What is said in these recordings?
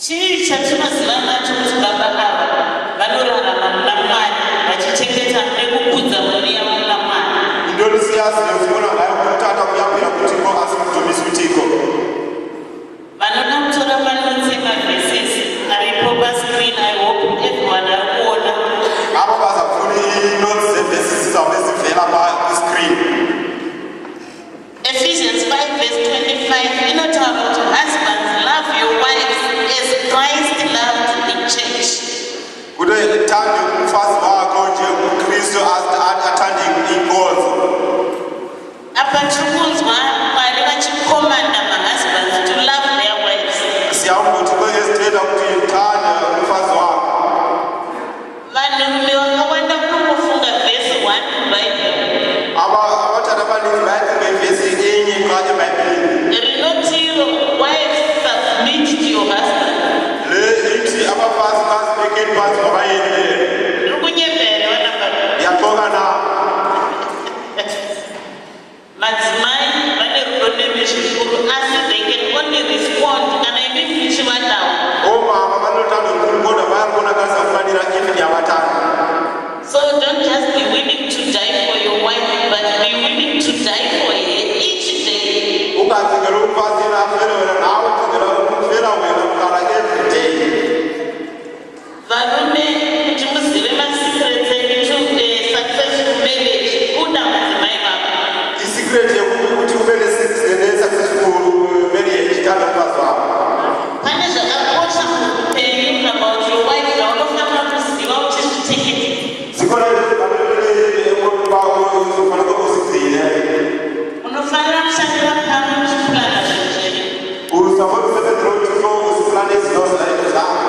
chii chatinoziva nacho kuti baba ava vanorarama muna Mwari vachichengeta nekukudza mhuri yavo muna Mwari? Indonesiasi nekuona hayo kutata kuyambira kutiko asi kutomisi kutiko. Vanoda kutora panonzi mavhesesi aripo pascreen. I hope everyone ari kuona. Abo bazafuni inotes zevhesisi dzave zibvera pascreen. Ephesians 5 verse 25 inotaura kuti husbands love your wives as Christ loved the church. Kuti thande mufazi wako njengoKristu athande inkonzo. Apa tirikunzwa Mwari vachikomanda mahusbands to love their wives. Siyamboti kwezitenda kuti thanda mufazi wako. Vanhurume vakawanda kunofunga vhesi 1 mubhaibheri. Abatata vaningi vayafunga vhesi enye mubhaibheri. Rinotiro wives submit to your husband. Leiti abafazi bazibekeni phansi ngabayeni. Rikunyembera vanababa. Yaqoka na Madzimai vane rudo nezvikuru asi they can only respond kana imi muchivadawo. omama vanothanda ukukodwa bayakubonakala kufanira even yabatanda. So don't just be willing to die for your wife, but be willing to die for her each day. Ukadzingela umfazi afere wena nawe dzingela umfera wena kugara every day. Varume kuti muzive masecrets edu successful marriage kuda madzimai vako. Isecret yekuti ube nesuccessful marriage thanda mufazi wako. Pane zvakakosha muupenyu about your wife zvaunofanira kuziva uchizvichengeta. Zikona unofanira kuzigcina. Unofanira kushandira pamwe uchipurana zvinhu. Usafuna kusebenzela uThixo uzipulane izinto zakho.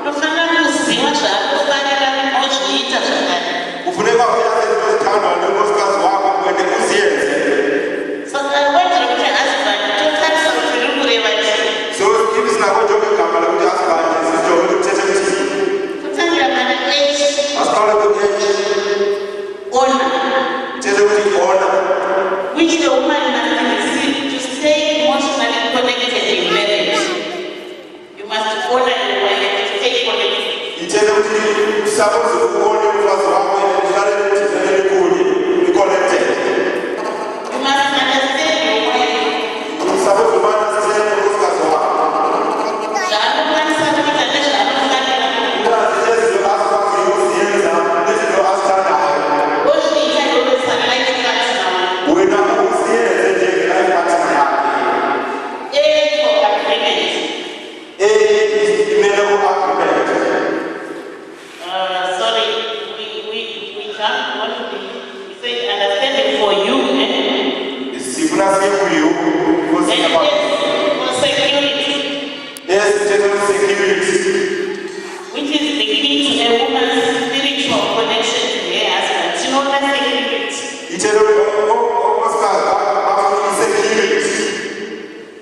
Unofanira kuziva zvaakufanira kuzviita zvakare. Kufuneka uyazi izinto zithandwa nenkosikazi wako uende uziyenze. Saka wendera kuti husband totarisa kuti riri kureva chii. So ivi sinakojoke gama lekuti husband zijoke kuthetha kuti Kutangira pana age asitawula ku-age honor, thetha kuti honor. which the woman must receive to stay emotionally connected in marriage. You must honor your wife and stay connected. Ithetha ukuthi usakuze ukuone umfazi wakho ihlale lithizele kunye i-connected. You must understand your wife. Usakuze umanasithele unkosikazi wakho. Zvaanokwanisa kuita nezvaanofanira Uyazi ezinto azikwaziyo uziyenza nezinto azithandayo. kuzviita iwe sunlight partner. Wena uziyenze njenge-life partner yakhe. A for agreement. Imele u-agreement. Sorry, we can't want to be. We said understanding for you, Sifuna siye kuyo because and about for security, general security. which is the key to a woman's spiritual connection to her husband. You know that security. Itelo onkosikazi bafuna security.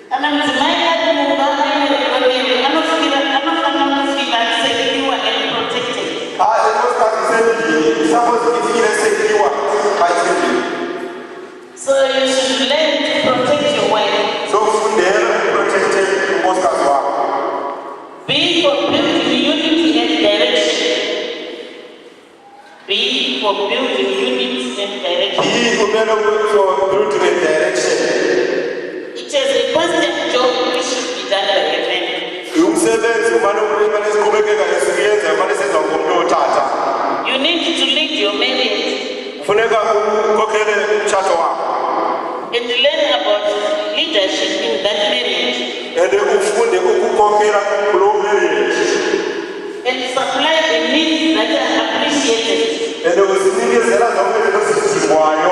Kana mudzimai ari mumba aine rudo anofanira kufila secure and protected. Onkosikazi isendlini suppose ifile secure bayisendlini. So you should learn to protect your wife. So fundela uprotecte unkosikazi wakho. Be for building unity and direction. Be for building unity and direction. Be umele for building a direction. It is a constant job which should be done by a man. Umsebenzi umane siqhubekeka esiyenza umane senza ngomuntu othatha. You need to lead your marriage Kufuneka ukhokhele umshado wakho. and learn about leadership in that marriage Ende ufunde ukukhokhela kulo marriage. and supply the needs that are appreciated. Ende usinikezela zonke izinto ezidingwayo.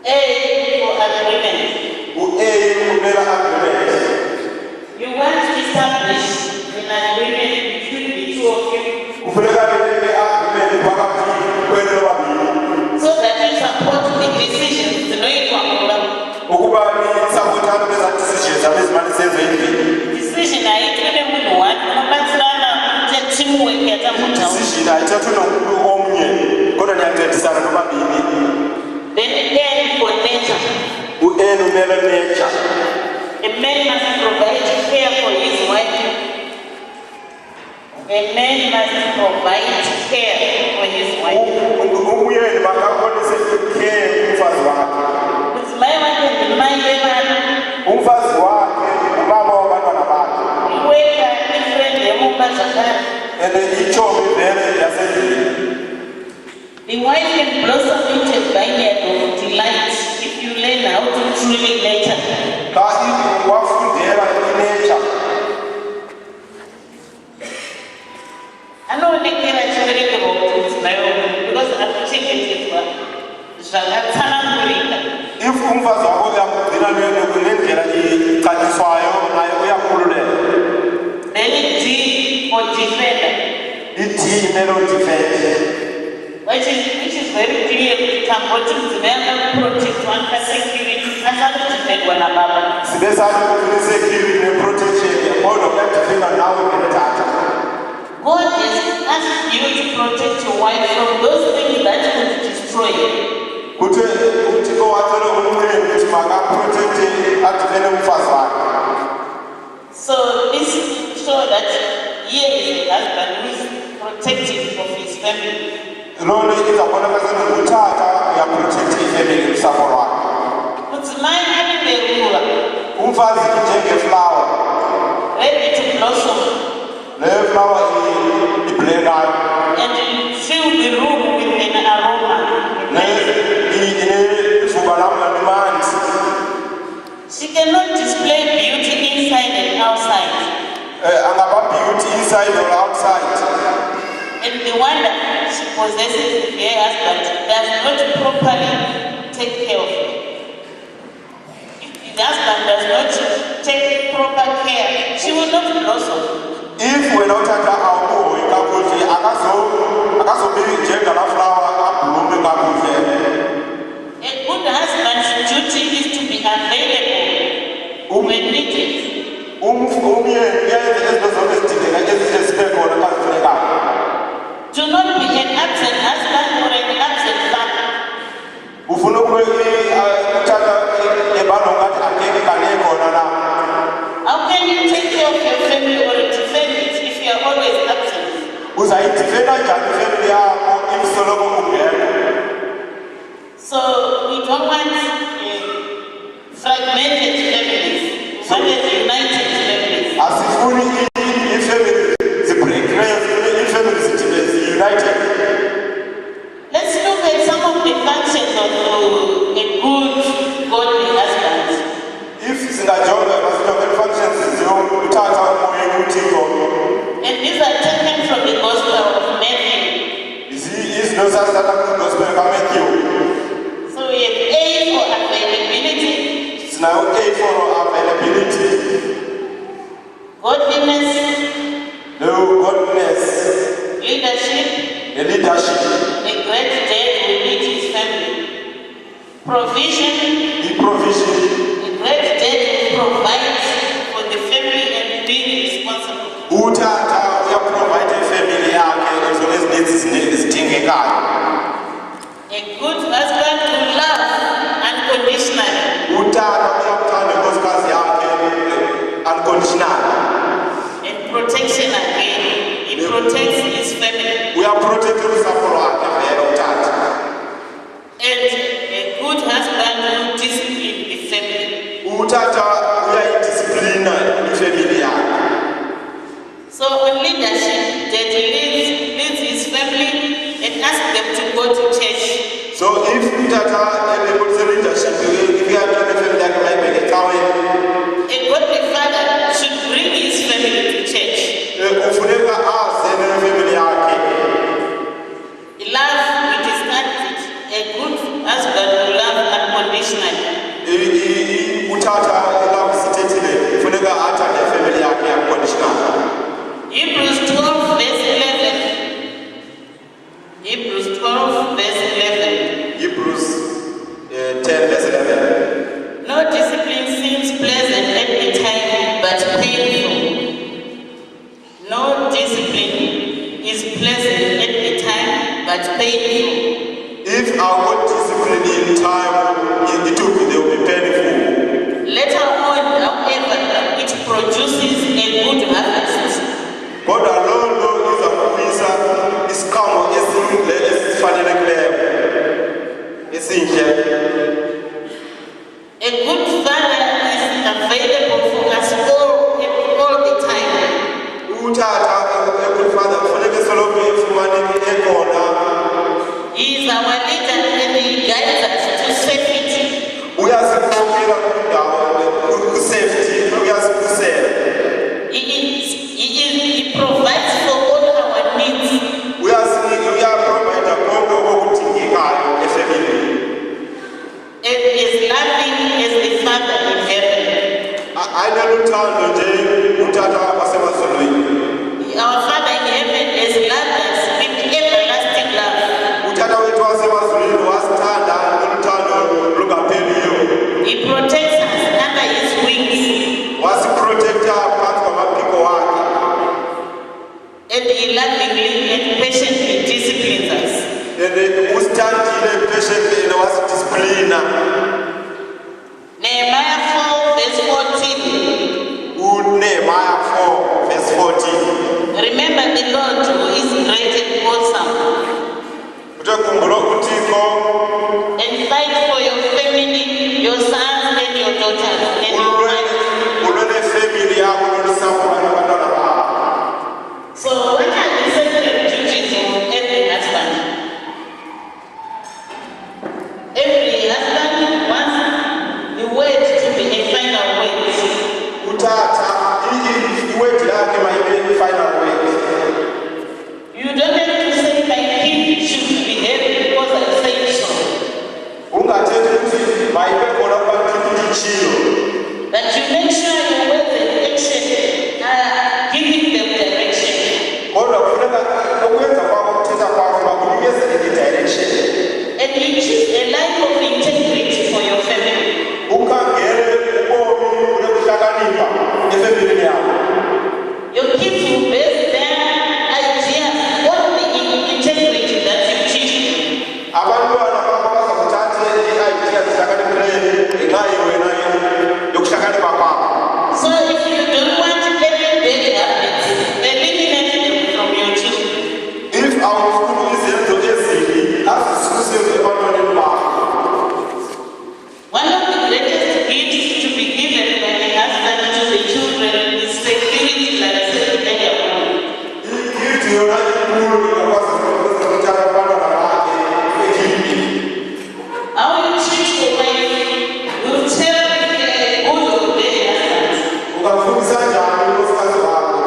A for agreement. U-A umela agreement. You want to establish an agreement between the two of you Kufuneka bebe agreement phakathi kwenu babili. so that you support the decisions zinoitwa ngula. Ukuba nisapothana beza decisions abezimali senze endlini. Decision haitwi nemunhu one unobatsirana kuite teamwork yatamutaura. Decision ayithathwa nomuntu omnye kodwa niyancedisana nobabili. Then A for nature. U-N umele nature. A man must provide care for his wife A man must provide care for his wife. umyeni makabonise care umfazi wakhe. It's my wife and my man. Umfazi wakhe umama wabantwana bakhe. Iweka ifriend yomukazakhe. And ichomi vele yasendlini. The wife can blossom into a vineyard of delight if you learn how to truly nurture. Xa wafundela inature. I know the care I should really go to my own because I'm taking it for Zagatanamurika. If umfazi wakho uyakugcina ngendlela icaciswayo naye uyakhululela. Then D for defender. I-D imelo defend. Which is very clear. Cambodia is very protect one security and not defend one another. Sibesazi security and protection kodwa kuyadifenda nawe ngendatha. God has asked you to protect your wife from those things that could destroy you. Kuthe uThixo wathela umlimi ukuthi makaprotecte adifende umfazi wakhe. So this shows that here is a husband who is protective of his family. Lona izabonakala ngokuthatha uyaprotecte ifamily usapho lwakhe. It's my having the ruler. Umfazi njengeflower. Ready to blossom. Leyo flower ibhlekayo. And fill the room with an aroma. She cannot display beauty inside and outside. Beauty inside or outside. And the wonder she possesses with her husband does not properly take care of her. If the husband does not take proper care, she will not blossom. If we're not at our A good husband's duty is to be available when needed. Do not be an absent husband or an absent father. How can you take care of your family or defend it if you are always absent? So we don't want fragmented families. We want united families. Let's look at some of the functions of a good, godly husband. And these are taken from the Gospel of Matthew. So we have A for availability. Now A for availability. Godliness. No godliness. Leadership. The leadership. A great dad will lead his family. Provision. The provision. A great dad will provide for the family and be responsible. Utata uyaprovide family yakhe ezo needs zidingekayo. A good husband will love unconditionally. Utata uyakuthanda inkosikazi yakhe unconditionally. And protection again. He protects his family. Uyaprotecta usapho lwakhe vele utata. And a good husband will discipline the family. Utata uyayidisciplina ifamily yakhe. So on leadership, that leads his family and asks them to go to church. So if utata leadership, if you have to family yakhe maybe a godly father should bring his family to church. Kufuneka aze nefamily yakhe. Love, we discussed it. A good husband will love unconditionally. Utata love sithethile kufuneka athande family yakhe unconditionally. Hebrews 12 verse 11. Hebrews 12 verse 11. Hebrews 10 verse 11. No discipline seems pleasant at the time, but painful. No discipline is pleasant at the time, but painful. If our God discipline in time, it will be painful. Later on, however, it produces a good harvest. God alone esinhle. A good father is available for us all the time. Utata ekufana kufanele soloko efumaneke ekhona. He is our leader and he guides us to safety. Uyasikhokela kwindawo ku-safety, uyasikhusela. He provides for all our needs. Uyaprovide konke okudingekayo efamilini. And is loving as the Father in heaven. Ayinaluthando nje utata wasemazulwini. Our Father in heaven has loved us with everlasting love. Utata wethu wasemazulwini wasithanda ngoluthando lungapheliyo. He protects us under his wings. Wasiprotecta phantsi kwamaphiko wakhe. And he lovingly and patiently disciplines us. Usithandile patiently and wasidisciplina. Nehemiah 4 verse 14. Nehemiah 4 verse 14. Remember the Lord who is great and awesome. Khumbula uThixo And fight for your family, your sons and your daughters. And your wives. ulwe family yakho nolusapho lwabantwana bakho. So what are the sacred duties of every husband? Every husband wants the word to be a final word. Utata iword yakhe mayibe final word. You don't have to say my kid should behave because I said so. Ungathethi ukuthi mayibe khona abantu utshilo. But you make sure your words and action are giving them direction. Kodwa kufuneka ukwenza kwakho ukuthetha kwakho bakunikezele i-direction. And you choose a life of integrity for your family. Ukhangele ubomi bunokuhlakanipha efamilini yakho. Your kids will base their ideas on the integrity that you teach them. Abantwana bakho bazakuthathe i-idea zihlakaniphileyo ngenxa wena yokuhlakanipha kwakho. So if you don't want any bad habits, eliminate them from your children. If awufuni izenzo ezimbi azisuse ebantwaneni bakho. One of the greatest gifts to be given by a husband to the children is security, like I said earlier on. Igift yona inkulu ingakwazi ukuthatha abantwana bakhe ekhiphini. How you treat your wife will tell who your day husband. Ungamfundisa njani unkosikazi wakho?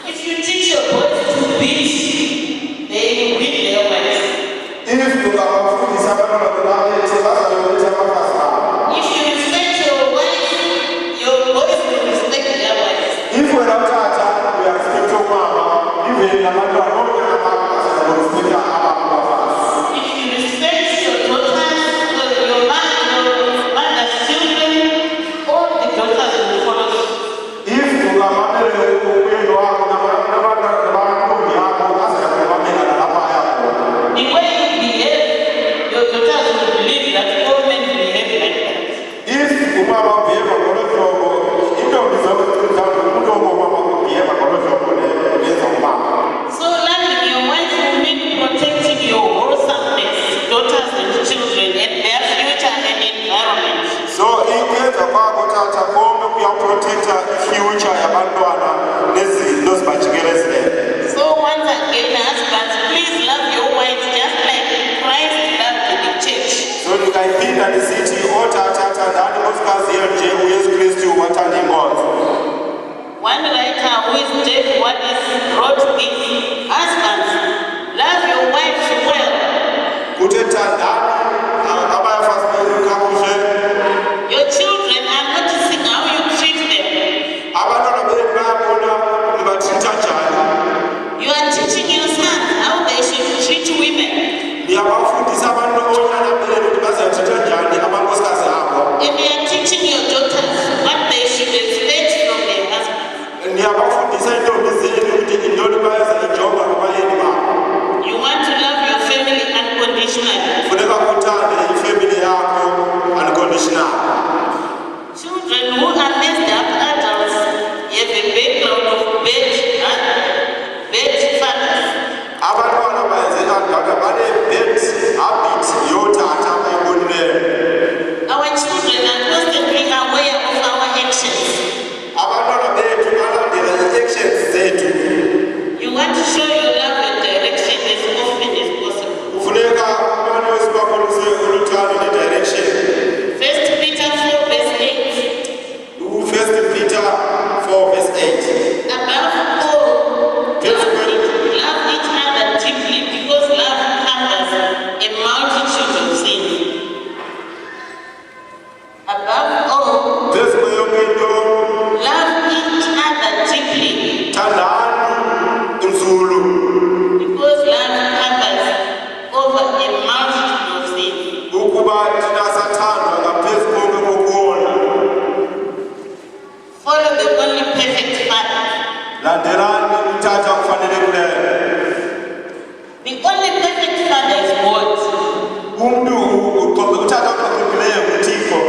If you teach your boys to beat, they will beat their wives. If ungabafundisa abantwana bakhe bazayobetha abafazi babo. If you respect your wife, your boys will respect their wives. If wena utata uyarespecta umama, even nabantwana bonke landelani utata kufanelekileyo. The only perfect father is God. Utata uqoqekileyo nguThixo.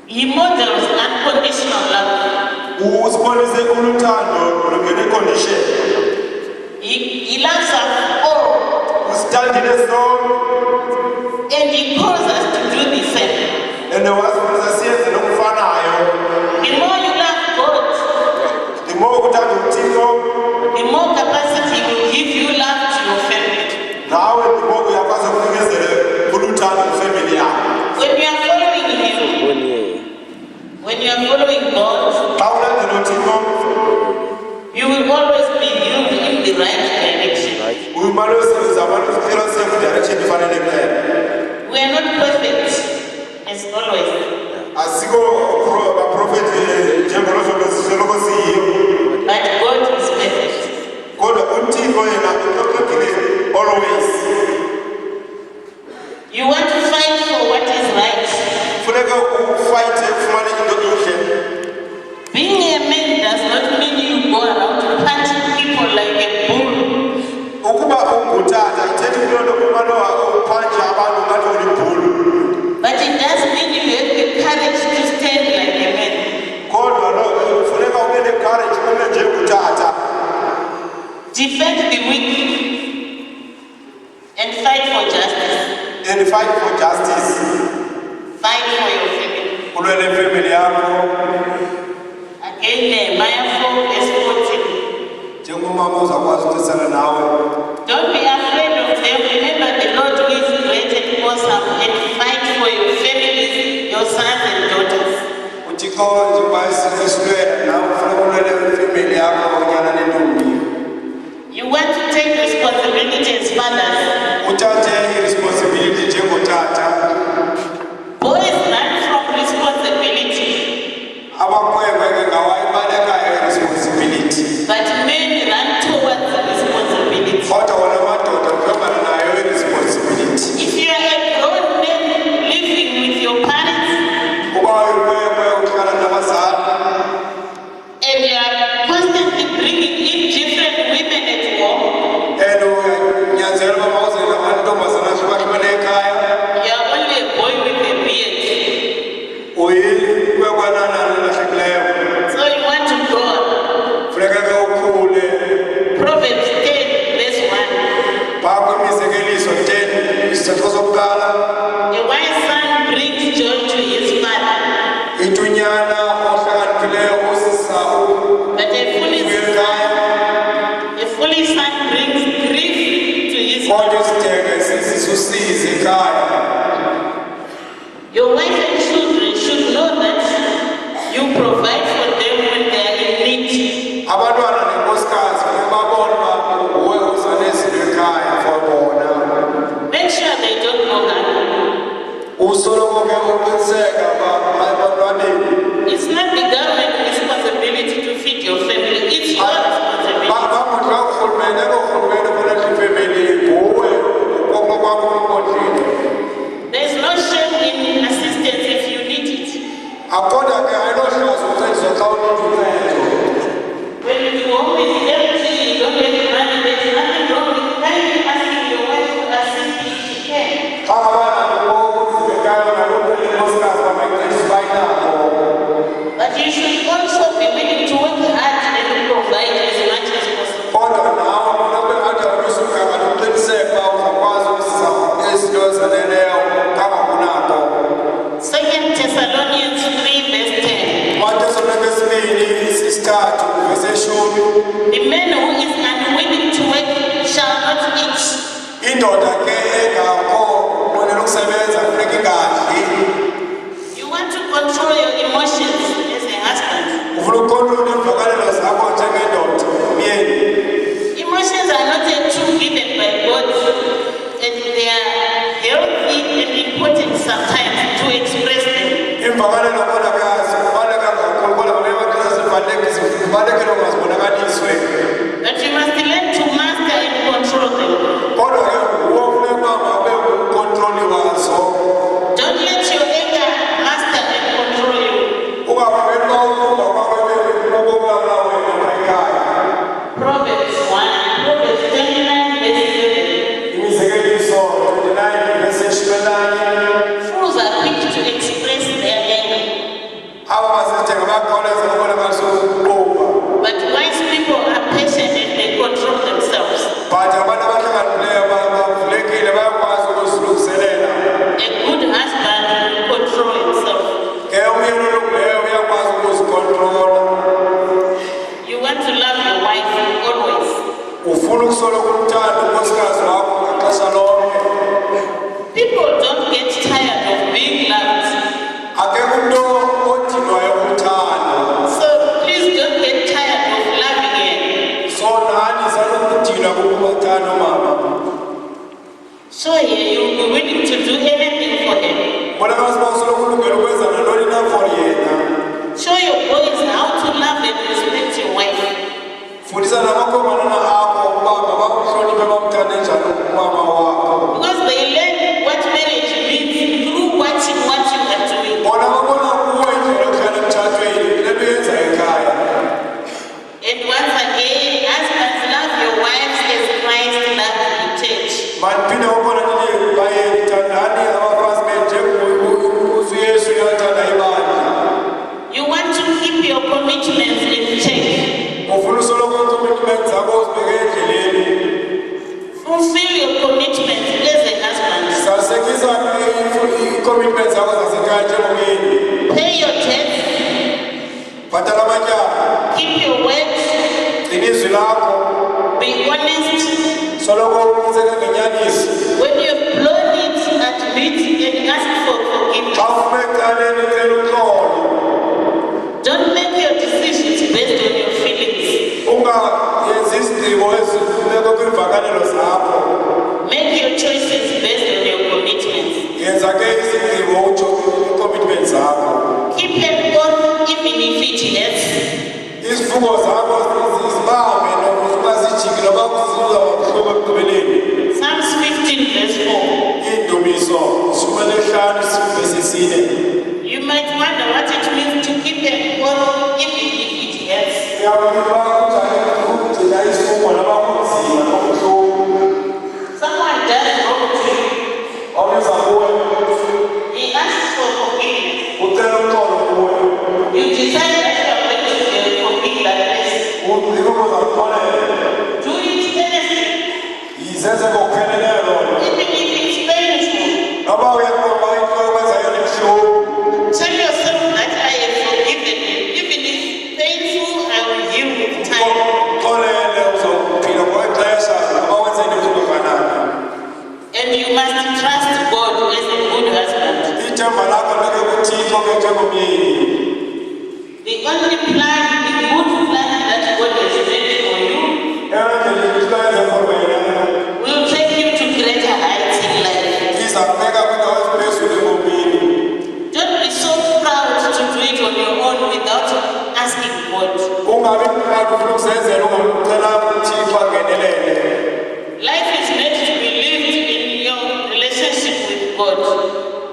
He models unconditional love. Usibonise uthando olungene-condition. He loves us all. Usithandile sonke. And he calls us to do the same. And wasifundisa siyenze nokufanayo. The more you love God, the more uthanda uThixo, the more capacity he will give you love to your family. Nawe the more uyakwazi ukunikezela uthando kwifamily yakho. When you are following him, when you are following God, Xa ulandela uThixo, you will always be moved in the right direction. uyimane usebenzisa abantu usiphila usefu direction efanelekileyo. We are not perfect, as always. Asikho baprofethi njengolo hlobo sisoloko siyiyo. But God is perfect. Kodwa uThixo yena uqoqekile always. You want to fight for what is right. Funeka ufayithe ufumane into enhle. Being a man does not mean you go around punching people like a bull. Ukuba ungutata ithethi into yokuba uphanja abantu ngathi ulibhulu. But it does mean you have the courage to stand like a man. Kodwa funeka ube ne-courage ume njengutata. Defend the weak and fight for justice. And fight for justice. Fight for your family. Ulwele family yakho. Again, Nehemiah 4:14. Njengomama uzakwazi ukuthethisana nawe. Don't be afraid of them. Remember the Lord who is great and awesome, and fight for your families, your sons and daughters. uThixo njengoba esilwela nawe kufanele ulwele family yakho onyana nentombi. You want to take responsibility as fathers. Uthathe i-responsibility njengotata. Boys run from responsibility, Abakhwenkwe ke ngawayibalekayo i-responsibility. but men run towards responsibility. Kodwa wona madoda kuhambana nayo i-responsibility. If you are a grown man living with your parents Uba uyikhwenkwe uhlala nabazali and you are constantly bringing in different women at home, and unyanzela uba mawuze namantombazana ahlukahlukeneyo ekhaya, you are only a boy with a beard. uyikhwenkwanana elahlekileyo. So you want to grow up. Funeka ke ukhule. Proverbs 10:1. Phaa kwimizekeliso 10 isithetho sokuqala, A wise son brings joy to his father, itunyana ohlakaniphileyo usisa but a foolish son brings grief to his kodwa father. isideke sisisusize ekhaya. Your wife and children should know that you provide for them when they are in need. Abantwana nenkosikazi funeka babone uba uwe uza nezinto ekhaya for bona. Make sure they don't go hungry. Usoloko ke uqiniseka uba ebantwaneni It's not the government's responsibility to feed your family. It's your responsibility. bamudla urhulumente urhulumente fonela ifemeli nguwe ukoko kwakho umbondlile. There's no shame in assistance if you need it. Akodwa ke ayinohlazo uncediswa xa uninzi uncedo. When the home is empty, you don't have money, there's nothing wrong with kindly asking your wife to assist if she can. Xa abana ngokuziekayo nalokhu inkosikazi bamayincedisa bayinako. But you should also be willing to work hard and provide as much as possible. Kodwa nawe funeka ngathi awunyusa umgangatho uqiniseke uba uzakwazi ukusiza izinto ezaneleyo kangakunako. 2 Thessalonians 3:10. uMatesalonike esibini isithathu verse 10. The man who is unwilling to work shall not eat. Indoda ke engakho bonela ukusebenza funeka ingadli. You want to control your emotions as a husband. Ufuna ukukontrola iimvakalelo zakho njengendoda umyeni. Emotions are not a tool given by God, and they are healthy and important sometimes to express them. Iimvakalelo kodwa ke azibaluleka kakhulu kodwa kufuneka amaxesha zibalulekile ungazibonakaliswe. But you must learn to master and control them. Kodwa ke nguwe funeka uba mawube ngumkontroli wazo. Don't let your anger master and control you. Ungavumeli uba ukhumba kwakho ibe masizithenga bayakhawuleza ukubona ngasukuqumba. But wise people are patient and they control themselves. But abantu abahlakaniphileyo bavulekile bayakwazi ukuzilungiselela. A good husband will control himself. Ke umyeni olungileyo uyakwazi ukuzikontrola. You want to love your wife always. Ufuna ukusoloko umthanda unkosikazi wakho ngexesha lonke. People don't get tired of being loved. Akekho umntu odinwayo umthanda. So please don't get tired of loving him. So nani salokudinwa kukubathanda mama. So here you'll be willing to do anything for him. Bona kaziba usoloko ulungele ukwenza nantoni na for yena. Show your boys how to love and respect your wife. Fundisa namakhomanana akho ukuba mabakuhloniphe bamthande njani umama wakho. Because they learn what marriage means through watching what you are doing. Bona babona kuwe indlela yokuhlala emtshatweni lento yenza ekhaya. And once again, husbands, love your wives as Christ loved the church. Mandiphinde ubona nini bayeni thandani abafazi benjengokuthi uYesu uyathanda ibandla. You want to keep your commitments in check. Ufuna usoloko commitment zakho uzibeke endleleni. Fulfill your commitments as a husband. Sasekisa i-commitment zakho zasekhaya njengomyeni. Pay your debts. Bhatala amatyala. Keep your word. Gcina izwi lakho. Be honest. Soloko uqiniseke ngenyaniso. When you've blown it, admit and ask for forgiveness. Xa ufuna ecaleni ucela uxolo. Don't make your decisions based on your feelings. Ungayenzi izigqibo ezifuneka kwiimvakalelo zakho. Make your choices based on your commitments. Yenza ke izigqibo utsho ii-commitment zakho. Keep an oath even if it hurts. Izifungo zakho zibambe nokuba zijike noba kuziza kabuhlungu ekugqibeleni. Psalms 15 verse 4. Iindumiso 15 verse 4. You might wonder what it means to keep an oath even if it hurts. Uyawuba kunjani ukugcina isifungo noba kunzima nobuhlungu. Someone does wrong to you. Omnye kuwe He asks for forgiveness. ucela uxolo kuwe. You decide that you are going to forgive that person. Uzikuko zakupholela. Do it earnestly, Yizenze ngokupheleleyo loo nto. even if it's painful. Noba uyaqonda into okwenza yona ibuhlungu. Tell yourself that I have forgiven you. Even if painful, I will heal with time. Uxolele uzophila ngokwexesha noba wenze into ebuhlungu kangakanani. And you must trust God as a good husband. Ithemba lakho leke kuThixo ke njengomyeni. The only plan, the good plan that God has made for you Eyona ndlela iThixo ayenze for wena will take you to greater heights in life. izakubeka kwiindawo eziphezulu ebomini. Don't be so proud to do it on your own without asking God. Ungabi mnqathu ufuna ukuzenzela ungamcela uThixo angenelele. Life is meant to be lived in your relationship with God.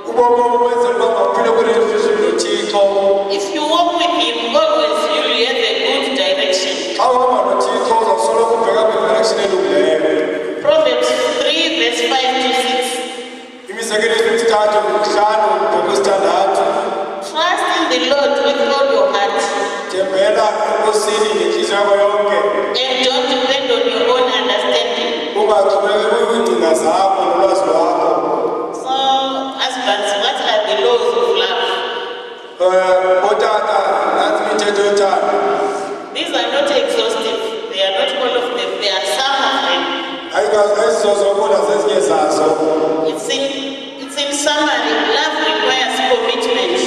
Ubomi obenzela uba mawuphile kwi-relationship noThixo. If you walk with Him always, you will have a good direction. Xa uhamba noThixo uzawusoloko ubheka kwi-direction elungileyo. Proverbs 3 verse 5 to 6. Imizekelo 5:5 ngokwesithandathu. Trust in the Lord with all your heart Thembela enkosini ngenhliziyo yakho yonke. and don't depend on your own understanding. Ungaxhomekeki kwiingcinga zakho nolwazi lwakho. So, husbands, what are the laws of love? Otata nantsi imithetho yothando. These are not exhaustive. They are not all of them. There are some of them. Ayizizo zokona zezinye zazo. It's in summary, love requires commitment.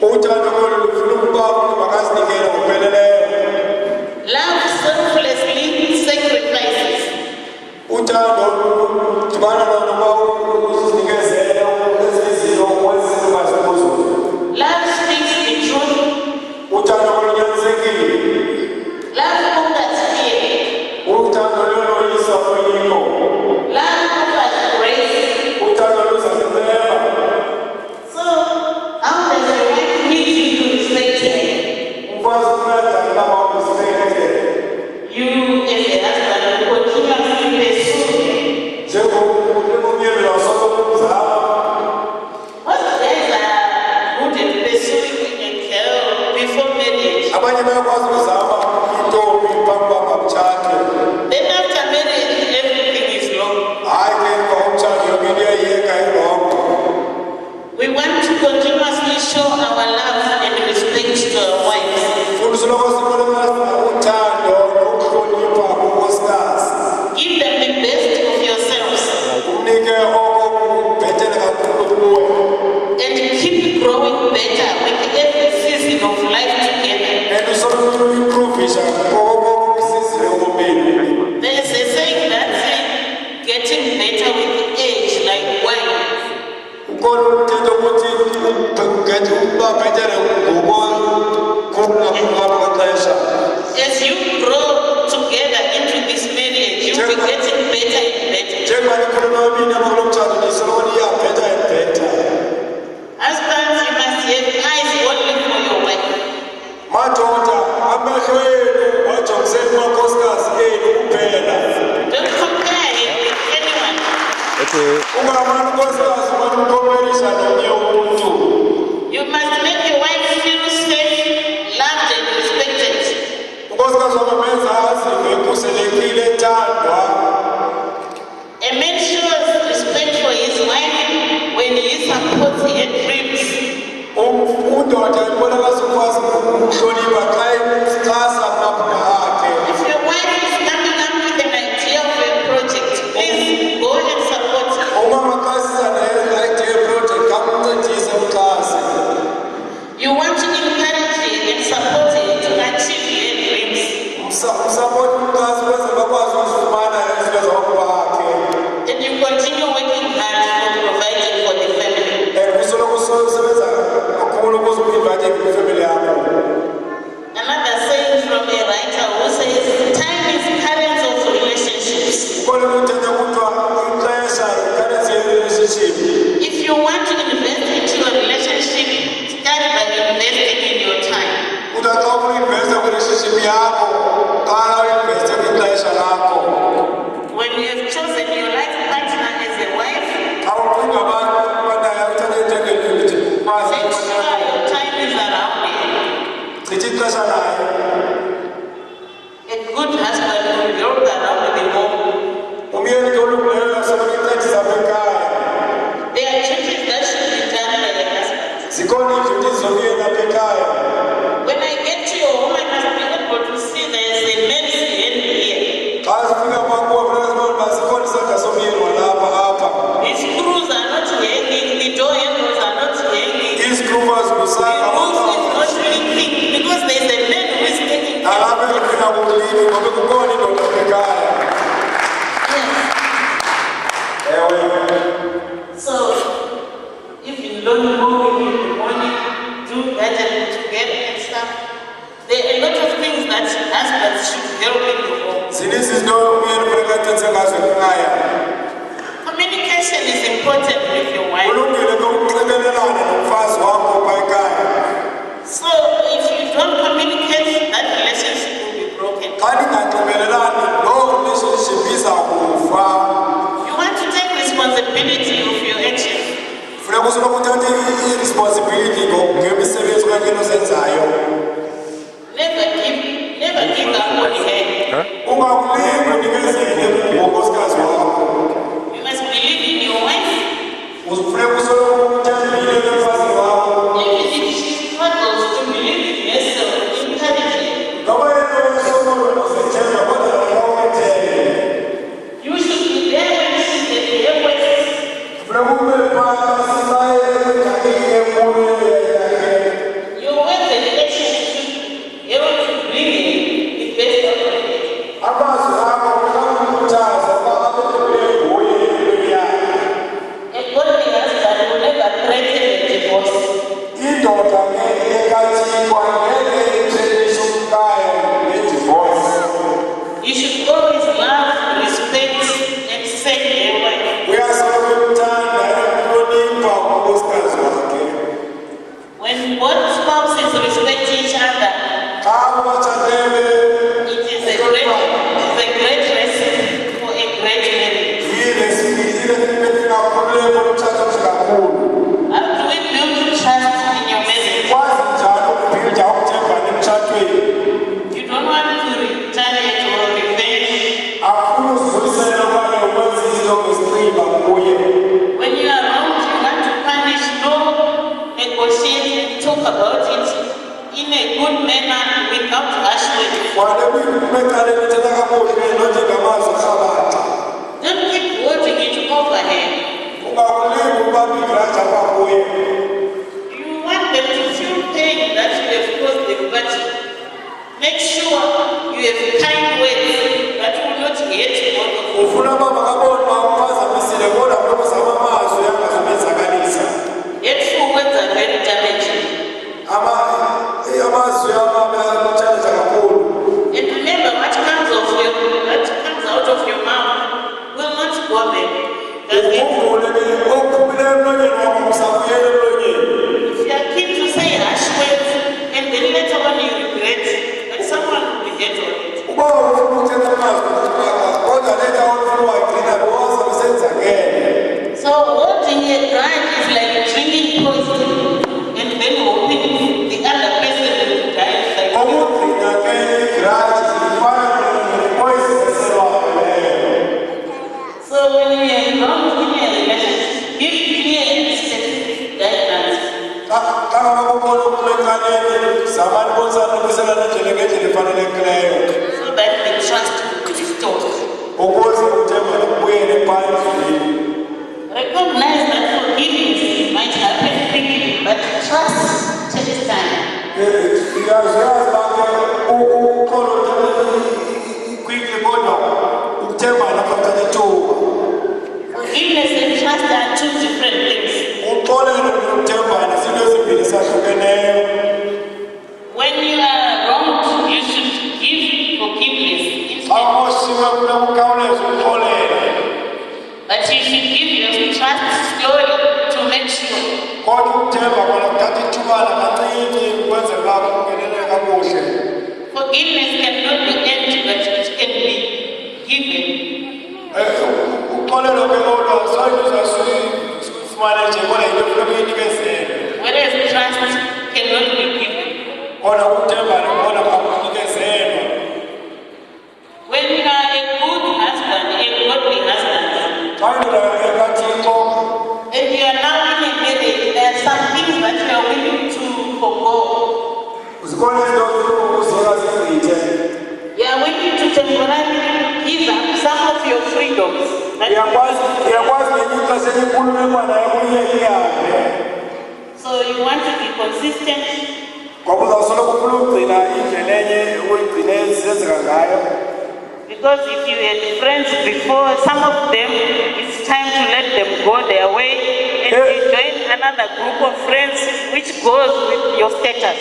Uthando lolu lufuna ukuba umntu makazinikele ngokupheleleyo. Love selflessly sacrifices. Uthando ludibana nokuba uzinikezele ezinye izinto ukwenza izinto ungazikhuzi. Love speaks the truth. Uthando olunyanisekile. Love conquers fear. Uthando luyoyisa unyiko. Love offers grace. Uthando luzakuceba. abanye bayakwazi ukuzama intombi phambi kwamtshati. Then after marriage, everything is wrong. Hayi ke emva komtshato yonke into iyayiyeka irongo. We want to continuously show our love and respect to our wives. Futhi soloko sibonisa uthando nokuhlonipha kunkosikazi. Give them the best of yourselves Unike okubhetele kakhulu kuwe. and keep growing better with every season of life together. And usoloko uimprovisha ngokusizile ubombeni. There is a saying that getting better with age like wine. Ukhona umthetho ukuthi uba bhetele ngokukhula kwexesha. As you grow together into this marriage, you will be getting better and better. Njengoba nikhona nobabini abakulo mtshato nisoloko niyabhetha and bhetha. Husbands, you must have eyes only for your wife. Madoda amehlo enu wajongise kumakhosikazi enu kuphela. Don't compare him with anyone. Ungamani unkosikazi umanimkomelisha nomnye umuntu. You must make your wife feel safe, loved, and respected. Unkosikazi wakamenza azive ekhuselekile ethandwa. A man shows respect for his wife when he supports her dreams. Udoda ibonakala ukwazi ukuhlonipha xa exhasa amaphupha akhe. If your wife is coming up with an idea of a project, please go and support her. Umama xa siza ne-idea yeprojekthi kamncedise umxhase. You want to encourage her and support her to achieve her dreams. Msapoti umxhase ukwenzela bakwazi ukuzifumana izinto zamaphupha akhe. And you continue working hard for providing for the family. And usoloko usebenza kakhulu ukuze uinvayithe ifemeli yakho. Another saying from a writer who says, time is currents of relationships. Ukhona umthetho kuthiwa ixesha yi-currency ye-relationship. If you want to invest into your relationship, start by investing in your time. Uthi xa ufuna uinvesta kwi-relationship yakho qala uinveste kwixesha lakho. When you have chosen your life partner as a wife, Xa ucinga abantu abanaye uthathe injengelimithi ukwazi make sure your time is around her. chitha ixesha naye. A good husband will walk around the home. Umyeni ke olungileyo asoloko incedisa apha ekhaya. There are duties that should be done by a husband. Zikhona iiduties zomyeni apha ekhaya. When I get to your home, I must be able to see there is a man's hand here. Xa zifika kwakuwe funeka zibone uba zikhona isandla somyeni walapha apha. The screws are not hanging, the door handles are not hanging. Izikhruva The zibusanga roof is not leaking because there is a man who is taking care of nalapha ezifika kumlimi ngoba kukhona indoda apha ekhaya. it. Ewe. So, even though you move in the morning, do gathering together and stuff, there are a lot of things that husbands should help in the home. Zininzi izinto umyeni funeka athethe ngazo ekhaya. Communication is important with your wife. Kulungile ke ukunxibelelana nomfazi wakho apha ekhaya. So, if you don't communicate, that relationship will be broken. Xa ninganxibelelani loo relationship iza kufa. You want to take responsibility of your actions. Funeka usoloko uthathe i-responsibility ngemisebenzi okanye into ozenzayo. Never give up on her. Ungakulingi unikezele ngonkosikazi wakho. You must believe in your wife. Funeka usoloko uthembile kumfazi wakho. Even if she struggles to believe in herself, encourage her. Noba yena usoloko uzethemba kodwa awuthembe. You should be there when she's at the airport. Funeka ube phantsi xa engxakini enkulu yakhe. Your words and actions should be able to bring her the best out of her. Amazwi akho funeka umkhuthaze uba abekhulule nguye empilweni yakhe. A godly husband will never threaten a divorce. Indoda ekathixo angeke ithembise umkayo ngedivorce. You should always love, respect, and save your wife. Uyasoloko emthanda ekuhlonipha unkosikazi wakhe. When both spouses respect each other, Xa ubatshadele it is a great recipe for a great marriage. yile sibethe kakhululeko umtshato omhle kakhulu. How do we build trust in your marriage? Kwazi njani ukubhilda ukuthembana emtshatweni? about it in a good manner without harsh words. Don't keep holding it over her. You want them to feel pain that you have caused them, but make sure you have kind words that will not hurt both of you. Hateful words are very damaging. And remember, what comes out of your mouth will not go there. If you are keen to say harsh words and then later on you regret, that someone will be hurt on it. So holding a grudge is like drinking poison and then hoping the other person will die like you. So when you are involved in a relationship, give clear and specific guidelines. So that the trust will be restored. Recognize that forgiveness might happen quickly, but trust takes time. Forgiveness and trust are two different things. When you are wronged, you should give forgiveness instead. But you should give your trust slowly to make sure. Forgiveness cannot be empty, but it can be given. Whereas trust cannot be given. When you are a good husband, a godly husband, and you are now in a marriage, there are some things that you are willing to forgo. You are willing to temporarily give up some of your freedoms. So you want to be consistent. Because if you had friends before, some of them, it's time to let them go their way and you join another group of friends which goes with your status.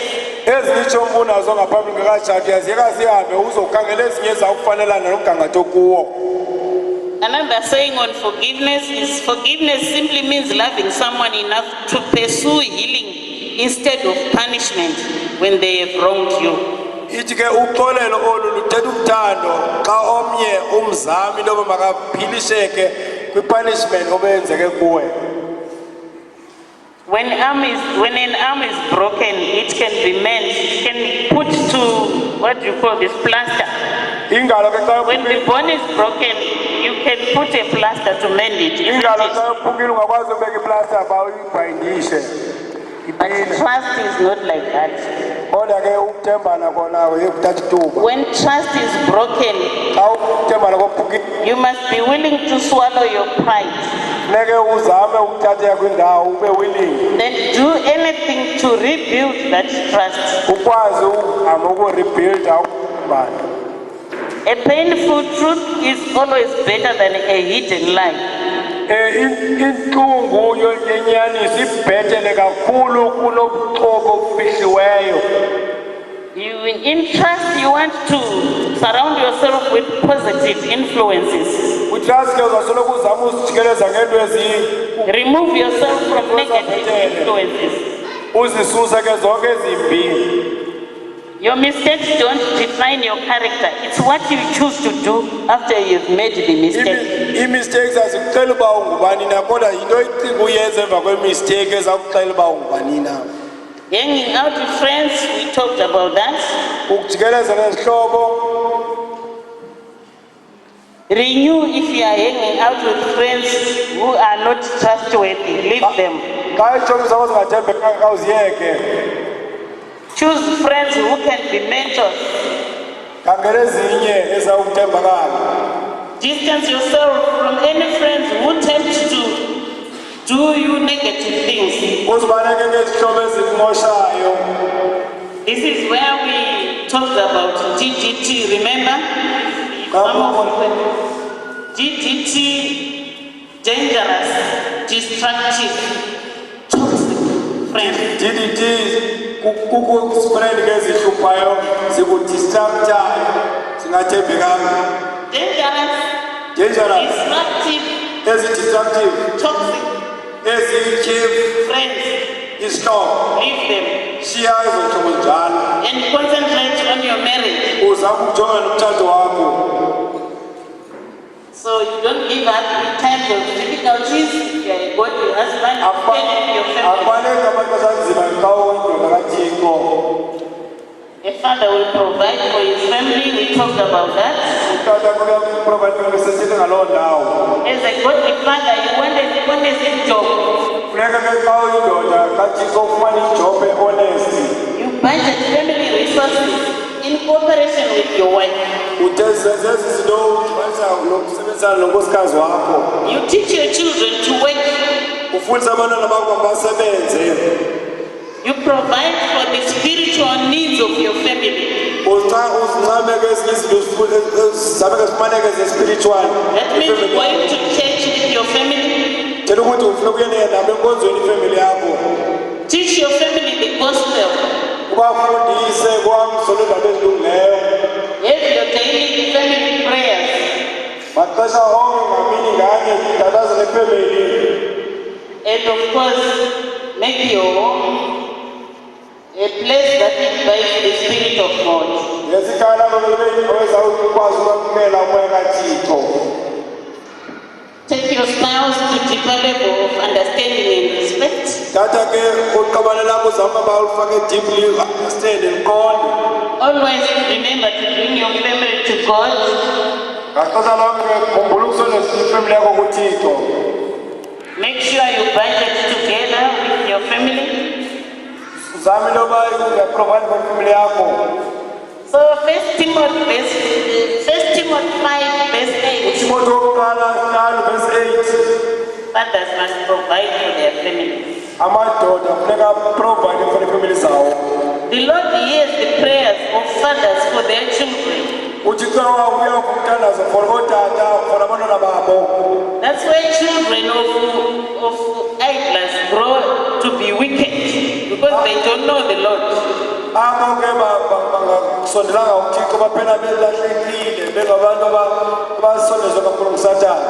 Another saying on forgiveness is forgiveness simply means loving someone enough to pursue healing instead of punishment when they have wronged you. When an arm is broken, it can be mended. It can be put to what you call this plaster. When the bone is broken, you can put a plaster to mend it. But trust is not like that. When trust is broken, you must be willing to swallow your pride. Then do anything to rebuild that trust. A painful truth is always better than a hidden lie. In trust, you want to surround yourself with positive influences. Remove yourself from negative influences. Your mistakes don't define your character. It's what you choose to do after you've made the mistake. Hanging out with friends, we talked about that. Renew if you are hanging out with friends who are not trustworthy. Leave them. Choose friends who can be mentors. khangela ezinye ezawuthembakala. Distance yourself from any friends who tempt to do you negative things. Uzibaleke ngezihlobo ezikumoshayo. This is where we talked about DDT, remember? DDT, dangerous, destructive, toxic friends. DDT kukuspread ngezihluphayo zikudistractayo zingathembekanga. Dangerous, destructive, toxic ezityhefu friends. isihlobo. Leave them Shiya ezohlobo njalo. and concentrate on your marriage. Uzama ukujonga nomtshato wakho. So you don't give up in times of difficulties. You are a godly husband, you care for your family. Akubaleka amaxesha anzima xa uyindoda kaThixo. A father will provide for his family. We talked about that. Utata kuyaprovide sesithi ngaloo ndawo. As a godly father, you want a job. Funeka ke xa uyindoda kaThixo ufumane ijob e-honest. You budget family resources in cooperation with your wife. Uzenze izinto udibanisa nokusebenzisana nonkosikazi wakho. You teach your children to work. Ufundisa abantwana bakho basebenze. You provide for the spiritual needs of your family. Uzincameke ezinye izinto zizameke zifumaneke ze-spiritual. That means going to church with your family. Tshela ukuthi ufuna ukuyenela nabo enkonzweni ifemeli yakho. Teach your family the gospel. Ubafundise kwamsolo indaba ezilungileyo. Have your daily family prayers. Maxesha onke ngamini nganye idatazele ifemeli. And of course, make your home a place that invites the Spirit of God. Ngesikhala ezawukwazi ukwamkela umoya kaThixo. Take your spouse to deeper level of understanding and respect. Thatha ke uqabane lakho uzama bawufake deeply understand and qonde. Always remember to bring your family to God. Ngaxesha lonke khumbula ukusondeza ifemeli yakho kuThixo. Make sure you budget together with your family. Uzame loba uyaprovide for family yakho. So 1 Timothy 5 verse 8. Timothy wokuqala 5 verse 8. Fathers must provide for their families. Amadoda funeka provide for the family zawo. The Lord hears the prayers of fathers for their children. uThixo uyakuthandaza for otata for abantwana babo. That's why children of idlers grow to be wicked because they don't know the Lord. Abo ke bangasondelanga uThixo baphela belahlekile bengabantu abasondezwa kakhulu nguSathane.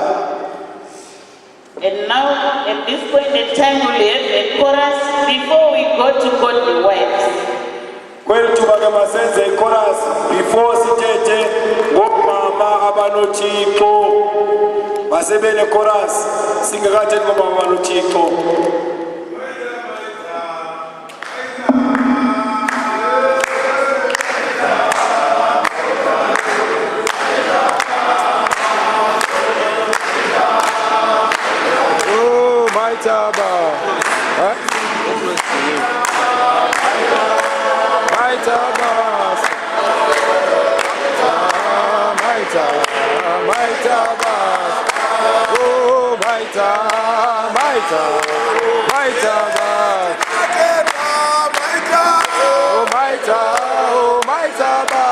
And now, at this point in time, we'll have a chorus before we go to godly wives. Kweli thuba ke masenze ichorus before sithethe ngomama abanoThixo. Masebe ne chorus singakathethi ngomama abanoThixo. Maitaba, Maitaba, Maitaba, oh Maita, Maita, Maitaba, oh Maita, oh Maitaba.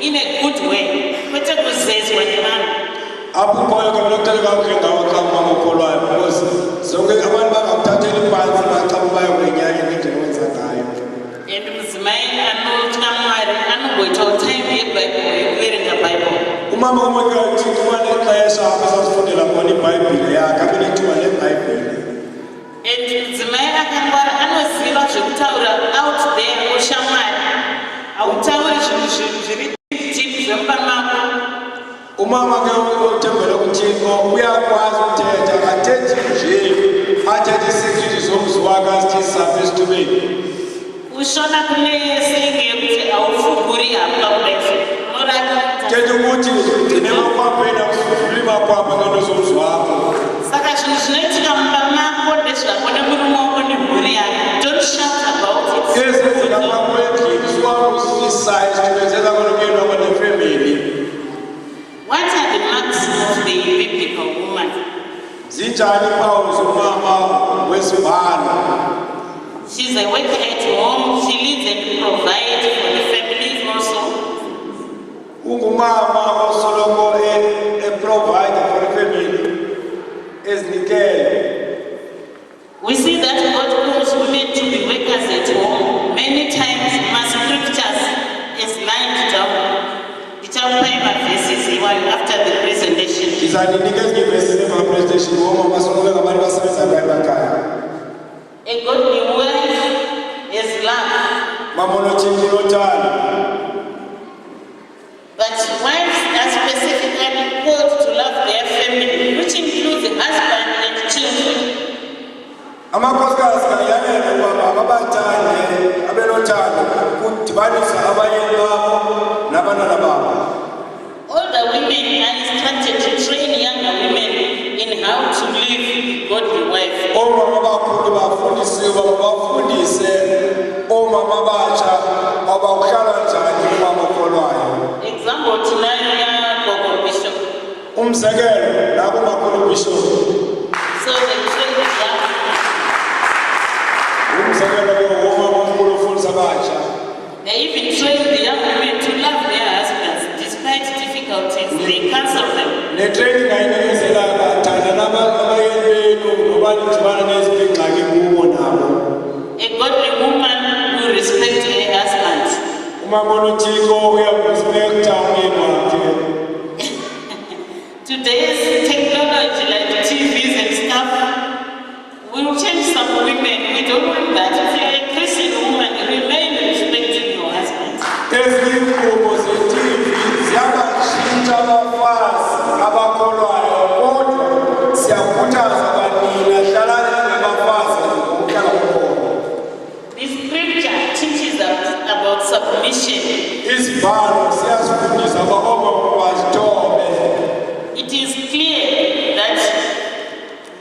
in a good way. apho ukhoyo ke bekuthela kakuhle ngawo xa umama ukholwayo because zonke abantu bangakuthatheli phansi baxa bayo kwenyanya ngendlela owenza ngayo. And mudzimai anotsamwari anongoitawo time yebhaibheri yekuverenga bhaibheri. Umama umwe uthixo wanexesha apho azafundela khona iBhayibhile yakhe abe nethuba leBhayibhile. And mudzimai akangwara anoziva zvekutaura out there ushamwari. Hautauri zvinhu zviri tipi zvemba mako. Umama ke uthembele kuThixo uyakwazi ukuthetha akathethi nje athethe isikrithi zomzi wakhe asithi supposed to be. Ushona kune saying yekuti haufuguri hapa kudaisi. Thetha ukuthi ugcine makwapho usufuli makwapho ngento zomzi wakho. Saka zvinhu zvinoitika mumba mako ndezvako nemurume wako nemhuri yako. Don't shout about it. Ezenzeka kwakho endlini siwakuzisize tibenzela kolomyeni wakho nefemeli. What are the marks of the biblical woman? Zinjani impawu zomama wesibhalo? She's a worker at home. She leads and provides for the families also. Ungumama osoloko provide for the family. Ezinikele. We see that God calls women to be workers at home. Many times, my scriptures is lined down. It's our private verses after the presentation. A godly wife is love. But wives are specifically called to love their family, which includes the husband and children. Amakhosikazi kayanele ukuba abathande abenothando ukudibanisa abayeni babo nabantwana babo. Older women are instructed to train younger women in how to live with godly wife. Omama abakhulu bafundisiwe bafundise omama abatsha abakuhlala njani umama okholwayo. Example tonight yagogo Bishop. Umzekelo labo makhulu Bishop. So the children are they even train the young women to love their husbands despite difficulties. They counsel them. A godly woman will respect her husband. Today's technology like TVs and stuff will change some women. We don't want that. If you're a Christian woman, remain respecting your husband. This scripture teaches us about submission. It is clear that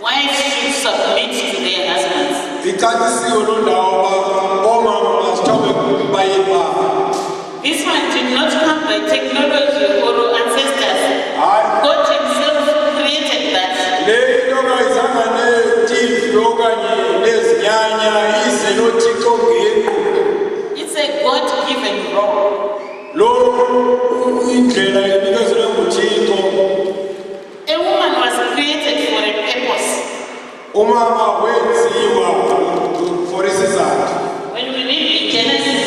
wives should submit to their husbands. This one did not come by technology or ancestors. God himself created that. It's a God-given role. A woman was created for a purpose. When we read in Genesis,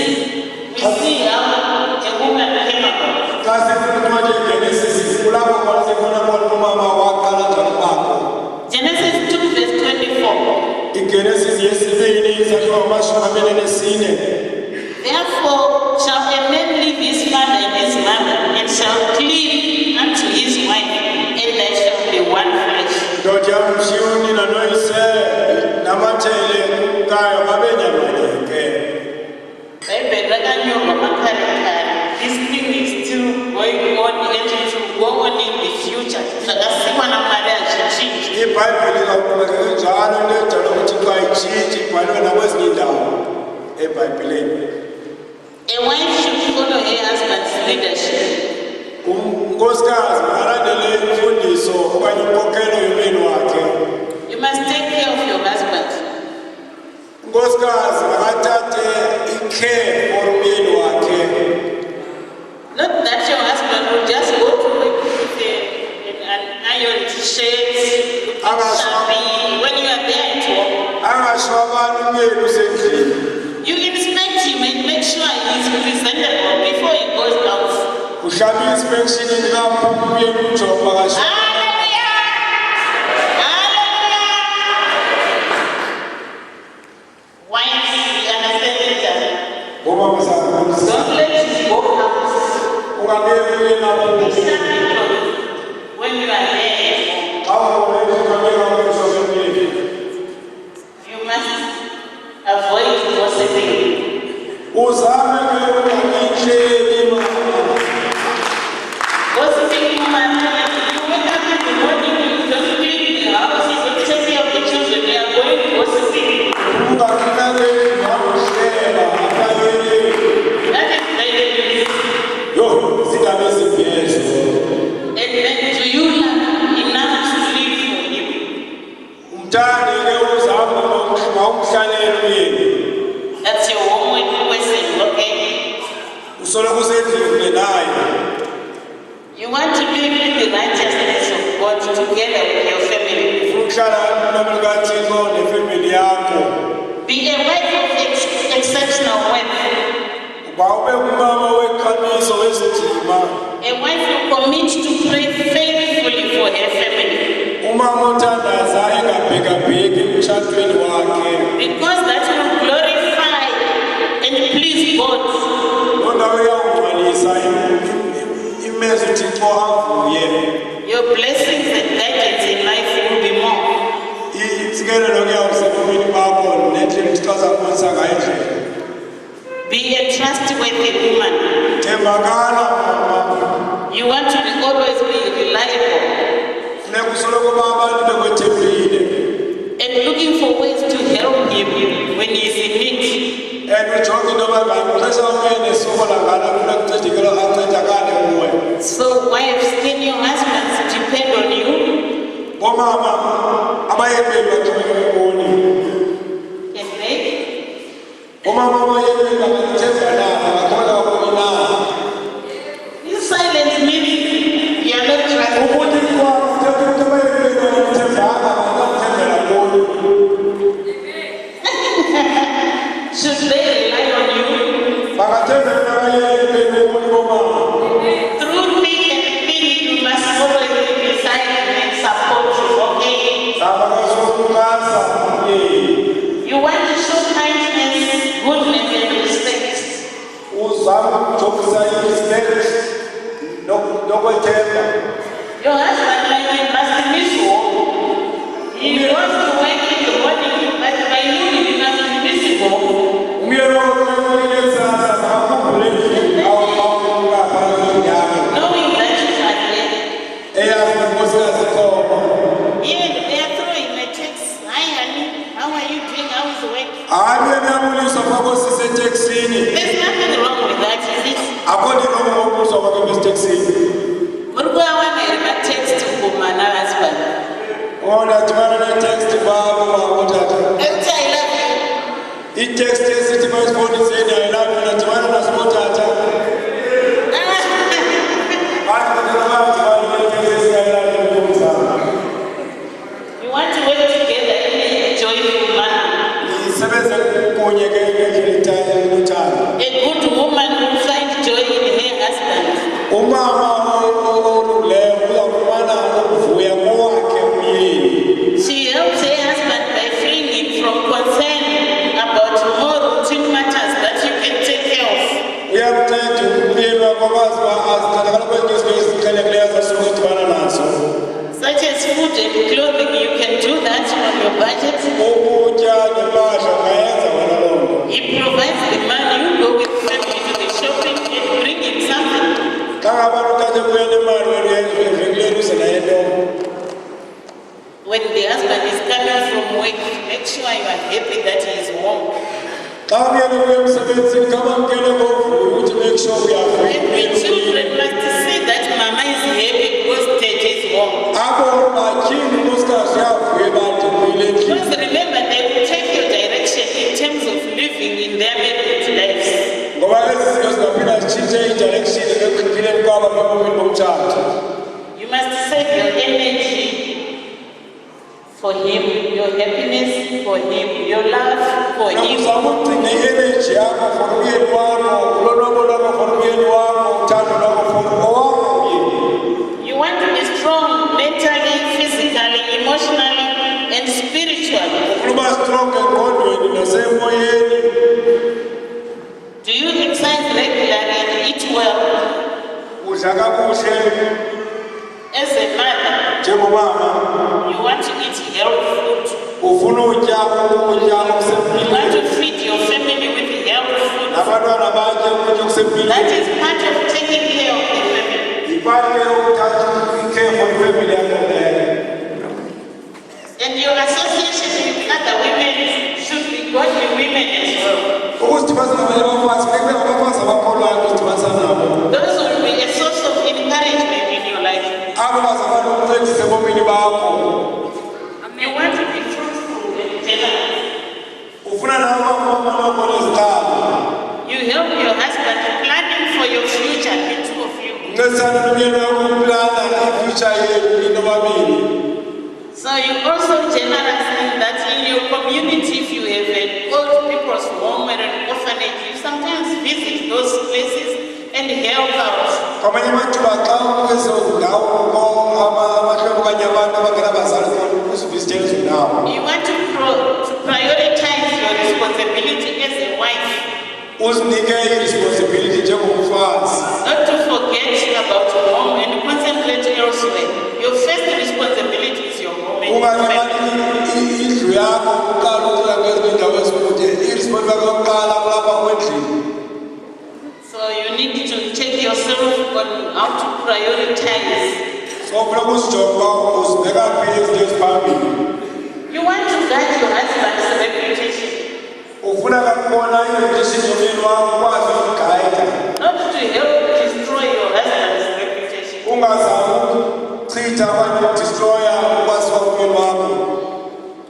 we see how a woman came about. Genesis 2 verse 24. Therefore shall a man leave his father and his mother, and shall cleave unto his wife, and they shall be one flesh. This thing is still going on and it will go on in the future. A wife should follow her husband's leadership. You must take care of your husband. Not that your husband will just go to work with an shirts, shopping, when you are there at home. You inspect him and make sure he's presentable before he goes out. Wives, we understand each other. Don't let him go out. When you are there, you must avoid gossiping. Gossiping, you wake up in the morning, you don't clean the house, you don't take care of the children, they are going gossiping. That is very and then do you have enough to live for him? That's your homework question, okay? You want to live in the righteousness of God together with your family. Be a wife of exceptional wife. A wife who commits to pray faithfully for her family. Because that will glorify and please God. Your blessings and guidance in life will be more. Be a trustworthy woman. You want to always be reliable. And looking for ways to help him when he is in need. So wives, can your husbands depend on you? Can they? You silence meaning you are not trustworthy. Should they rely on you? Through thick and thin, you must always be beside him and support you, okay? You want to show kindness, goodness, and respect. Your husband must miss home. He wants to work in the morning, but by noon he must be visible. Knowing that you are there. Yeah, they are throwing a text. Hi, honey. How are you doing? How is work? There's nothing wrong with that, is it? Text to my husband. I love you. It text is it must phone saying I love you and tomorrow was not You want to work together in a joyful manner. A good woman will find joy in her husband. She helps her husband by freeing him from concern about more routine matters that you can take care of. Such as food and clothing, you can do that on your budget. He provides the money, you go with family to the shopping and bring him something. When the husband is coming from work, make sure you are happy that he is home. And the children must say that Mama is happy because Dad is home. Because remember, they will take your direction in terms of living in their married lives. You must save your energy for him, your happiness for him, your love for him. uzama ugcine i-energy yakho for umyeni wakho, ulonwabo lwakho for umyeni wakho, uthando lwakho for owakho umyeni. You want to be strong mentally, physically, emotionally, and spiritually. Ufuna uba strong engqondweni nasemoyeni. Do you exercise regularly and eat well? Udla kakuhle As a mother, njengomama. you want to eat healthy food. Ufuna utya ukutya You want okusempilweni. to feed your family with healthy food. Abantwana batye ukutya That okusempilweni. is part of taking care of the family. Yipati ke yokuthatha i-care for ifamily yakho leyo. And your association with other women should be godly women as well. Ukuzidibanisa nabanye abafazi funeka kube ngabafazi abakholwayo ukuzidibanisa nabo. Those will be a source of encouragement in your life. Abo bazafana nokuncedisa ebomini bakho. You want to be truthful and generous. Ufuna nawe uba ngumama oneziqalo. You help your husband planning for your future, the two of you. Uncedisana nomyeni wakho ukuplana i-future yenu inobabini. So you also generous in that in your community, if you have an old people's home or an orphanage, you sometimes visit those places and help out. Kwamanye amathuba xa kwezo ndawo kukho amahlelo okanye abantu abangenabazali khona uzivizitele ezo ndawo. You want to prioritize your responsibility as a wife, Uzinike i-responsibility njengomfazi. not to forget about home and concentrate elsewhere. Your first responsibility is your home and your Ungalibali family. indlu yakho uqala ukuya kwezinye iindawo ezikude. I-responsibility yakho yokuqala kulapha kwendlini. So you need to check yourself on how to prioritize. So funeka uzijonge uba uzibeka phi izinto eziphambili. You want to guide your husband's reputation, Ufuna kakubona i-reputation yomyeni wakho ukwazi ukugayida. not to help destroy your husband's reputation. Ungazami ukuchitha okanye ukudistroya ukwaziwa komyeni wakho.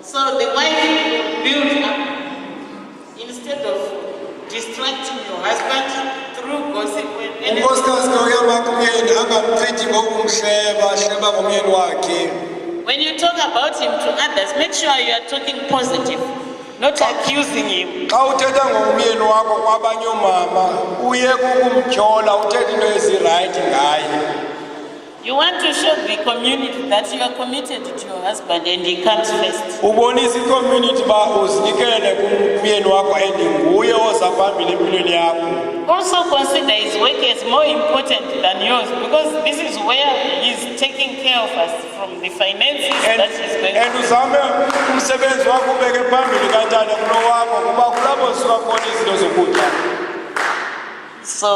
So the wife will build up instead of distracting your husband through gossip. Unkosikazi ke uyabakho umyeni angamchithi ngokumhleba ngomyeni wakhe. When you talk about him to others, make sure you are talking positive, not accusing him. Xa uthetha ngomyeni wakho kwabanye oomama uyeke ukumtyhola uthethe into ezirayithi ngaye. You want to show the community that you are committed to your husband and he comes first. Ubonisa i-community uba uzinikele kumyeni wakho and nguye oza phambili empilweni yakho. Also consider his work as more important than yours, because this is where he's taking care of us from the finances that he's going And uzame umsebenzi wakho ubeke phambili kanjani kulo wakho kuba kulapho zisuka khona izinto zokutya. So,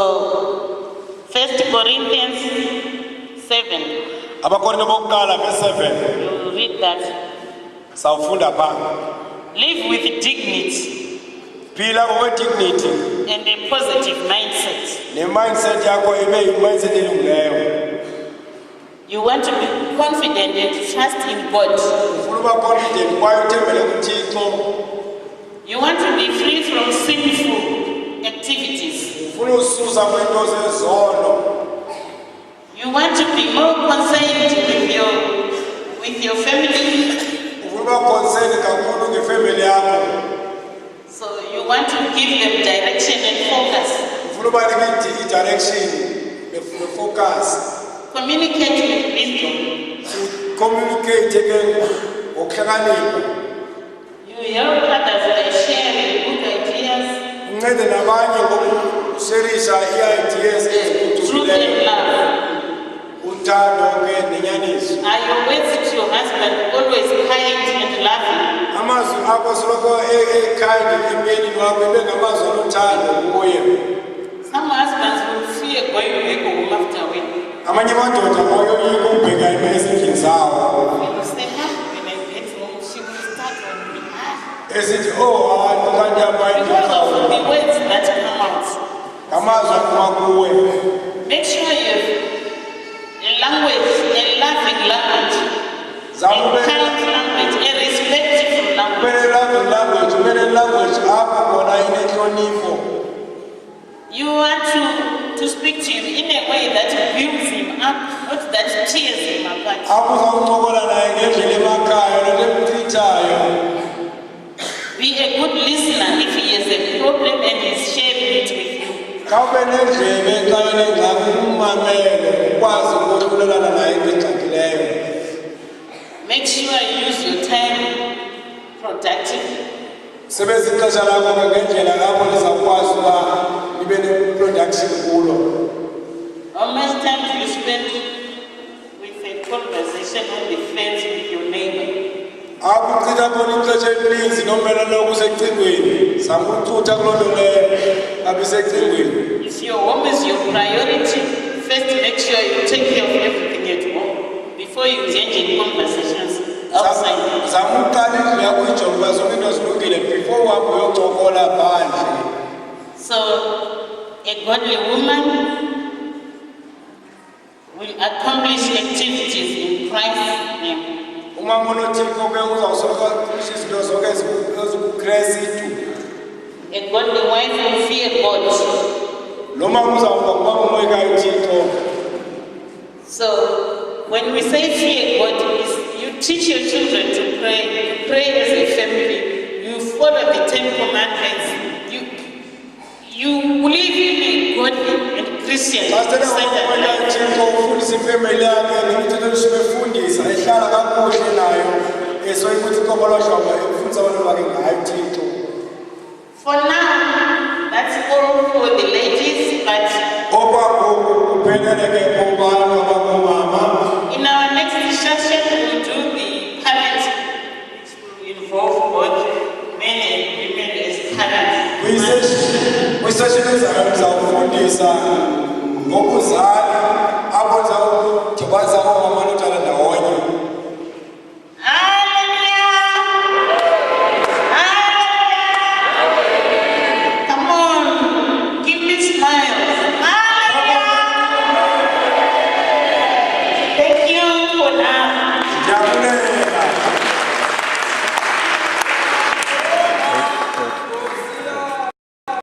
1 Corinthians 7, Abakorinto bokuqala verse 7 you read that. sawufunda phaa. Live with dignity Phila ngokwedignity and a positive mindset. ne-mindset yakho ibe yi-mindset elungileyo. You want to be confident and trust in God. Ufuna uba confident kwaye uthembele kuThixo. You want to be free from sinful activities. Ufuna ususa kwiinto zezono. You want to be more concerned with your family. Ufuna uba concerned kakhulu ngefamily yakho. So you want to give them direction and focus. Ufuna ubanike i-direction ne-focus. Communicate with wisdom. Communicate ke ngokuhlakanipha. You help others by sharing good ideas, Uncede nabanye ngokusherisha ii-ideas truth and eziphucukileyo. love. Uthando ke nenyaniso. Are your words to your husband always kind and loving? Amazwi akho soloko ekhandi emyeni wakho ibe ngamazwi anothando kuye. Some husbands will fear going back home after a week. Amanye amadoda ayoyika ukubheka ezindlini zawo. When you say, when I get home, she will start on me. Esithi oh hayi kanti Because of abayi. the words that come out. Ngamazwi aphuma kuwe. Make sure you have a language, a loving language, a kind language, a respectful language. Kumele language apho khona inenhlonipho. You want to speak to him in a way that builds him up, not that tears him apart. Apho uzawuncokola naye ngendlela emakhaya and he's sharing it with you. Xa ube nendlebe xa unengxaki ummamele ukwazi ukohlulelana naye into engxakileyo. Make sure you use your time productively. Sebenzisa ixesha lakho ngendlela apho lizawukwazi uba libe ne-production kulo. How much time do you spend with a conversation on the fence with your neighbor? Apho uchitha khona ixesha elininzi nommelwane wakho usecingweni, zama ucutha kuloo nto leyo apha isecingweni. If your home is your priority, first make sure you take care of everything at home before you engage in conversations outside. Zama uqala indlu yakho ijonge uba zonke into zilungile before uhambe uyocokola phandle. So, a godly woman will accomplish activities in Christ's name. Umama onothixo ke uzawusoloko izinto zonke ezikuKristu. A godly wife will fear God. Lo mama uzawuba ngumama omoyikayo uThixo. So, when we say fear God, is you teach your children to pray as a family. You follow the 10 commandments. You live in a godly and Christian Xa sithetha uThixo ufundisa ifemeli yakhe nemithetho esibefundisa ehlala kakuhle nayo esoyikuthi iqobolwa hlobo efundisa abantu bakhe ngayo uThixo. For now, that's all for the ladies, but Okwangoku kuphelele ke kubantu abangoomama. in our next session, we'll do the parents, which will involve both men and women as parents. Kwiseshini ezayo ndizawufundisa ngokuzala apho ndizawudibanisa oomama nootata ndawonye. Hallelujah! Hallelujah! Come on, give me smiles. Hallelujah! Thank you for now.